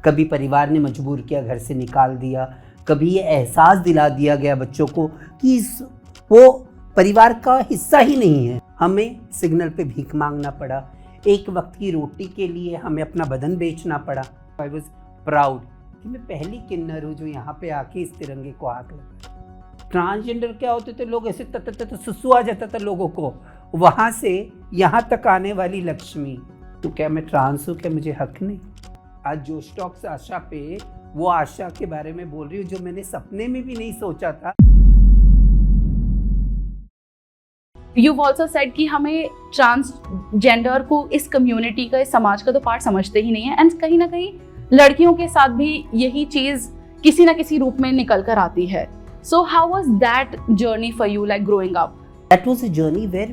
कभी परिवार ने मजबूर किया, घर से निकाल दिया, कभी ये एहसास दिला दिया गया बच्चों को कि वो परिवार का हिस्सा ही नहीं है। हमें सिग्नल पे भीख मांगना पड़ा, एक वक्त की रोटी के लिए हमें अपना बदन बेचना पड़ा। आई वॉज प्राउड कि मैं पहली किन्नर हूँ जो यहाँ पे आके इस तिरंगे को हाथ लगा। ट्रांसजेंडर क्या होते थे लोग, ऐसे सुसु आ जाता था लोगों को। वहाँ से यहाँ तक आने वाली लक्ष्मी, तो क्या मैं ट्रांस हूँ, क्या मुझे हक नहीं? आज जोश टॉक्स आशा पे वो आशा के बारे में बोल रही हूँ जो मैंने सपने में भी नहीं सोचा था। You've also said कि हमें ट्रांसजेंडर को इस कम्युनिटी का, इस समाज का तो पार्ट समझते ही नहीं है, एंड कहीं ना कहीं लड़कियों के साथ भी यही चीज किसी ना किसी रूप में निकल कर आती है। So how was that journey for you, like growing up? That was a journey where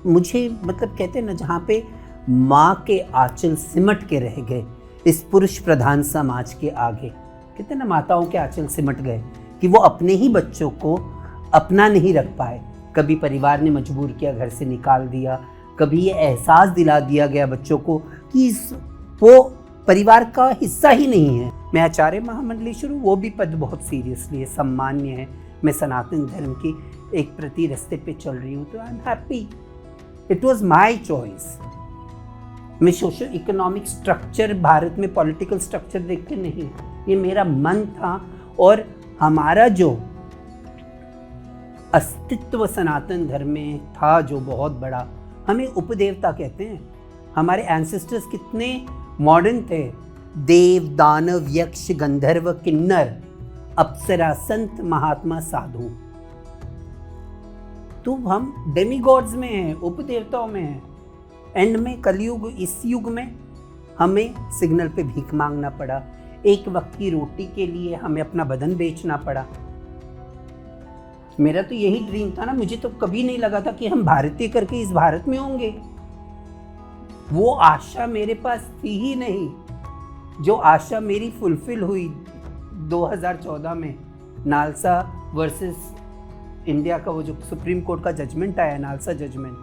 मुझे मतलब कहते हैं ना, जहाँ पे माँ के आंचल सिमट के रह गए इस पुरुष प्रधान समाज के आगे। कहते हैं ना, माताओं के आंचल सिमट गए कि वो अपने ही बच्चों को अपना नहीं रख पाए। कभी परिवार ने मजबूर किया, घर से निकाल दिया, कभी ये एहसास दिला दिया गया बच्चों को कि वो परिवार का हिस्सा ही नहीं है। मैं आचार्य महामंडलेश्वर हूँ, वो भी पद बहुत सीरियसली है, सम्मान्य है। मैं सनातन धर्म की एक प्रति रास्ते पे चल रही हूँ, तो I am happy. It was my choice. मैं सोशल इकोनॉमिक स्ट्रक्चर, भारत में पॉलिटिकल स्ट्रक्चर देख के नहीं, ये मेरा मन था। और हमारा जो अस्तित्व सनातन धर्म में था, जो बहुत बड़ा, हमें उपदेवता कहते हैं। हमारे एंसेस्टर्स कितने मॉडर्न थे, देव, दानव, यक्ष, गंधर्व, किन्नर, अप्सरा, संत, महात्मा, साधु। तो हम डेमीगॉड्स में हैं, उपदेवताओं में हैं। एंड में कलयुग, इस युग में हमें सिग्नल पे भीख मांगना पड़ा, एक वक्त की रोटी के लिए हमें अपना बदन बेचना पड़ा। मेरा तो यही ड्रीम था ना, मुझे तो कभी नहीं लगा था कि हम भारतीय करके इस भारत में होंगे। वो आशा मेरे पास थी ही नहीं। जो आशा मेरी फुलफिल हुई 2014 में, नालसा वर्सेस इंडिया का वो जो सुप्रीम कोर्ट का जजमेंट आया, नालसा जजमेंट।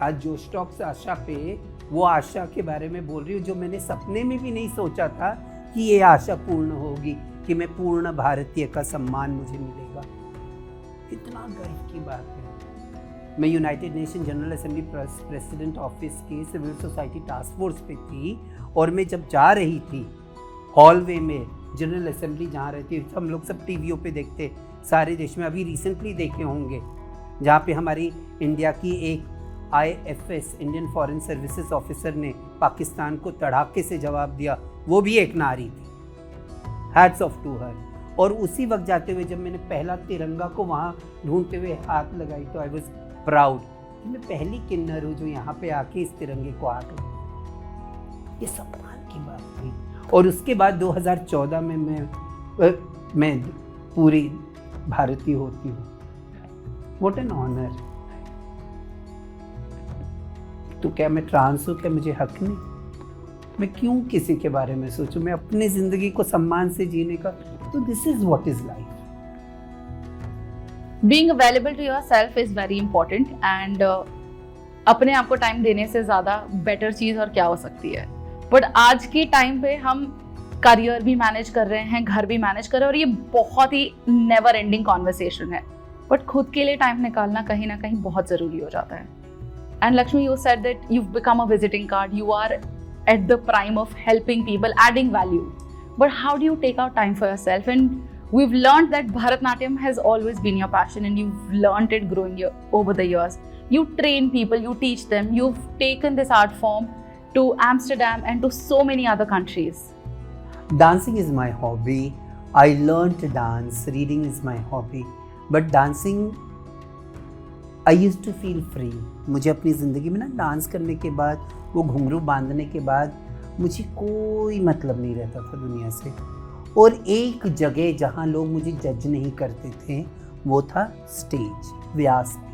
आज जोश टॉक्स आशा पे वो आशा के बारे में बोल रही हूँ जो मैंने सपने में भी नहीं सोचा था कि ये आशा पूर्ण होगी, कि मैं पूर्ण भारतीय का सम्मान मुझे मिलेगा। कितना गर्व की बात है। मैं United nation general assembly president office की सिविल सोसाइटी टास्क फोर्स पे थी, और मैं जब जा रही थी हॉलवे में, जनरल असेंबली जहाँ रहती है, हम लोग सब टीवियों पे देखते, सारे देश में, अभी रिसेंटली देखे होंगे, जहाँ पे हमारी इंडिया की एक IFS, Indian foreign services officer ने पाकिस्तान को तड़ाके से जवाब दिया, वो भी एक नारी थी। Hats off to her. और उसी वक्त जाते हुए जब मैंने पहला तिरंगा को वहाँ ढूंढते हुए हाथ लगाई, तो आई वॉज प्राउड कि मैं पहली किन्नर हूँ जो यहाँ पे आके इस तिरंगे को हाथ लगाई। ये सम्मान की बात थी। और उसके बाद 2014 में मैं पूरी भारतीय होती हूँ। What an honour. तो क्या मैं ट्रांस हूँ, क्या मुझे हक नहीं? मैं क्यों किसी के बारे में सोचूं? मैं अपनी जिंदगी को सम्मान से जीने का, तो this is what is life. Being available to yourself is very important, and अपने आप को टाइम देने से ज़्यादा बेटर चीज़ और क्या हो सकती है। बट आज के टाइम पे हम करियर भी मैनेज कर रहे हैं, घर भी मैनेज कर रहे हैं, और ये बहुत ही नेवर एंडिंग कॉन्वर्सेशन है। बट खुद के लिए टाइम निकालना कहीं ना कहीं बहुत ज़रूरी हो जाता है। And Lakshmi, you said that you've become a visiting card. You are at the prime of helping people, adding value. But how do you take out time for yourself? And we've learned that Bharatanatyam has always been your passion, and you've learned it growing over the years. You train people, you teach them, you've taken this art form to Amsterdam and to so many other countries. Dancing is my hobby. I learned to dance. Reading is my hobby. But dancing, I used to feel free. मुझे अपनी ज़िंदगी में ना dance करने के बाद, वो घुंघरू बांधने के बाद, मुझे कोई मतलब नहीं रहता था दुनिया से। और एक जगह जहाँ लोग मुझे जज नहीं करते थे, वो था स्टेज, व्यासपीठ।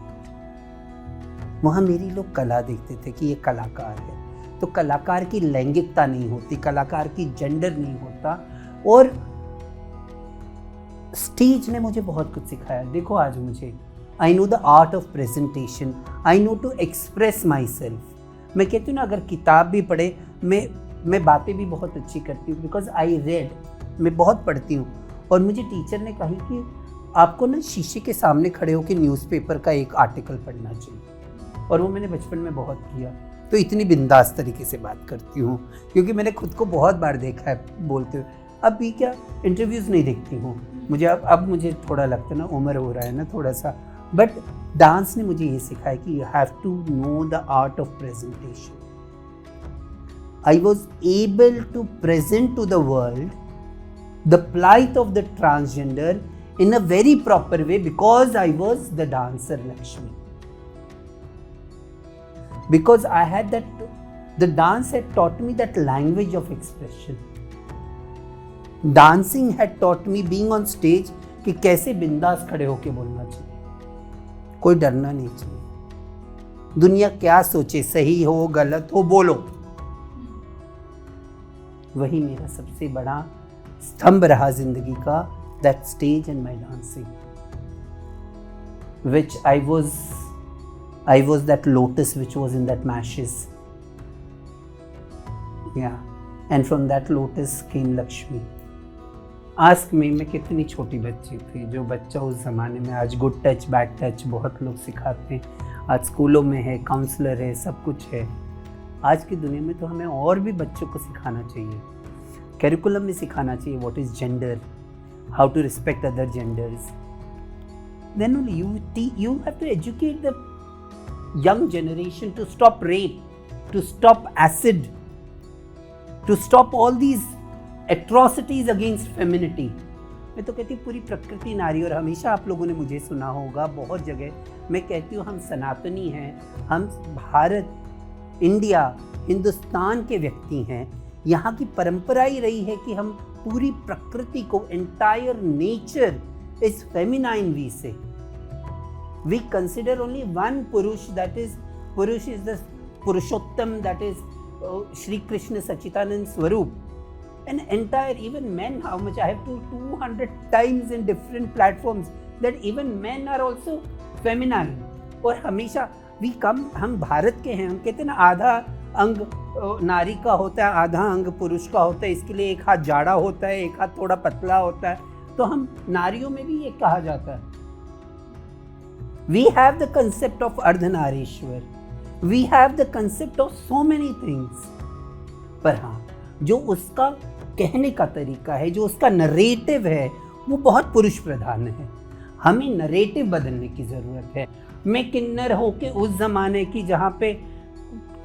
वहाँ मेरी लोग कला देखते थे कि ये कलाकार है। तो कलाकार की लैंगिकता नहीं होती, कलाकार की जेंडर नहीं होता। और स्टेज ने मुझे बहुत कुछ सिखाया। देखो आज मुझे, I know the art of presentation, I know to express myself. मैं कहती हूँ ना, अगर किताब भी पढ़े, मैं मैं बातें भी बहुत अच्छी करती हूँ बिकॉज आई रेड, मैं बहुत पढ़ती हूँ। और मुझे टीचर ने कही कि आपको ना शीशे के सामने खड़े होकर न्यूज़पेपर का एक आर्टिकल पढ़ना चाहिए, और वो मैंने बचपन में बहुत किया। तो इतनी बिंदास तरीके से बात करती हूँ क्योंकि मैंने खुद को बहुत बार देखा है बोलते हुए। अब भी क्या इंटरव्यूज़ नहीं देखती हूँ, मुझे अब मुझे थोड़ा लगता है ना, उम्र हो रहा है ना थोड़ा सा, बट डांस ने मुझे ये सिखाया कि you have to know the art of presentation. I was able to present to the world the plight of the transgender in a very proper way because I was the dancer Lakshmi. Because I had that, the dance had taught me that language of expression. Dancing had taught me being on stage कि कैसे बिंदास खड़े होके बोलना चाहिए, कोई डरना नहीं चाहिए, दुनिया क्या सोचे, सही हो गलत हो बोलो। वही मेरा सबसे बड़ा स्तंभ रहा जिंदगी का, that stage and my dancing, which I was that lotus which was in that marshes, yeah and from that lotus came Lakshmi. Ask me, मैं कितनी छोटी बच्ची थी, जो बच्चा उस ज़माने में, आज गुड टच बैड टच बहुत लोग सिखाते हैं, आज स्कूलों में है, काउंसलर है, सब कुछ है। आज की दुनिया में तो हमें और भी बच्चों को सिखाना चाहिए, करिकुलम में सिखाना चाहिए what is gender, how to respect other genders. Then only you have to educate the young generation to stop rape, to stop acid, to stop all these atrocities against femininity. मैं तो कहती हूँ पूरी प्रकृति नारी, और हमेशा आप लोगों ने मुझे सुना होगा बहुत जगह मैं कहती हूँ हम सनातनी हैं, हम भारत, इंडिया, हिंदुस्तान के व्यक्ति हैं। यहाँ की परंपरा ही रही है कि हम पूरी प्रकृति को, entire nature is feminine, we say we consider only one purush, that is purush is the Purushottam, that is Shri Krishna Sachchidananda swaroop. And entire, even men, how much I have told 200 times in different platforms that even men are also feminine। और हमेशा हम भारत के हैं, हम कहते हैं ना आधा अंग नारी का होता है, आधा अंग पुरुष का होता है, इसके लिए एक हाथ जाड़ा होता है, एक हाथ थोड़ा पतला होता है, तो हम नारियों में भी ये कहा जाता है। We have the concept of Ardhanarishvara, we have the concept of so many things, पर हाँ जो उसका कहने का तरीका है, जो उसका नरेटिव है, वो बहुत पुरुष प्रधान है। हमें नरेटिव बदलने की ज़रूरत है। मैं किन्नर होके उस ज़माने की जहाँ पे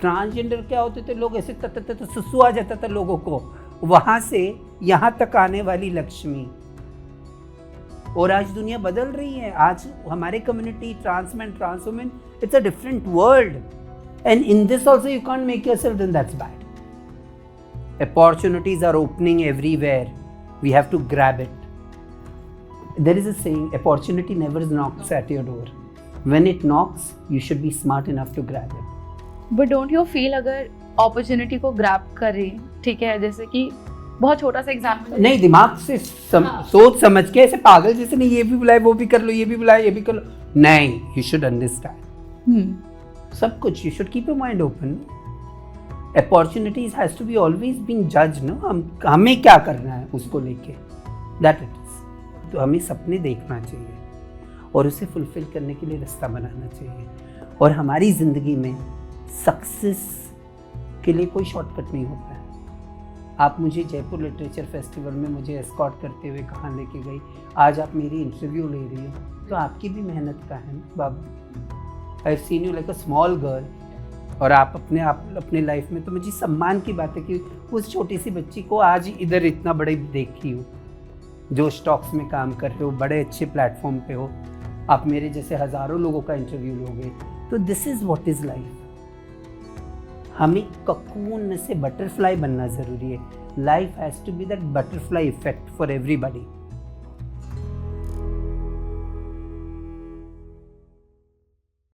ट्रांसजेंडर क्या होते थे, लोग ऐसे तो सुसु आ जाता था लोगों को, वहाँ से यहाँ तक आने वाली लक्ष्मी। और आज दुनिया बदल रही है, आज हमारे community, transman, transwomen, it's a different world, and in this also you can't make yourself, then that's bad. Opportunities are opening everywhere, we have to grab it. There is a saying, opportunity never knocks at your door, when it knocks you should be smart enough to grab it. But don't you feel अगर opportunity को grab करें, ठीक है, जैसे कि बहुत छोटा सा एग्जाम्पल, नहीं दिमाग से सोच समझ के, ऐसे पागल जैसे नहीं ये भी बुलाए वो भी कर लो, ये भी बुलाए ये भी कर लो, नहीं, you should understand सब कुछ, you should keep your mind open. Opportunities has to be always being judged, no? हमें क्या करना है उसको लेके, that it is। तो हमें सपने देखना चाहिए और उसे फुलफिल करने के लिए रास्ता बनाना चाहिए। और हमारी ज़िंदगी में सक्सेस के लिए कोई शॉर्टकट नहीं होता है। आप मुझे जयपुर लिटरेचर फेस्टिवल में मुझे एस्कॉर्ट करते हुए कहाँ लेके गई, आज आप मेरी इंटरव्यू ले रही हो, तो आपकी भी मेहनत का है ना बाबू। I have seen you like a small girl, और आप अपने लाइफ में, तो मुझे सम्मान की बात है कि उस छोटी सी बच्ची को आज इधर इतना बड़े देखी हो, जो स्टॉक्स में काम कर रहे हो, बड़े अच्छे प्लेटफॉर्म पे हो, आप मेरे जैसे हज़ारों लोगों का इंटरव्यू लोगे, तो this is what is life. हमें ककून से बटरफ्लाई बनना ज़रूरी है। Life has to be that butterfly effect for everybody.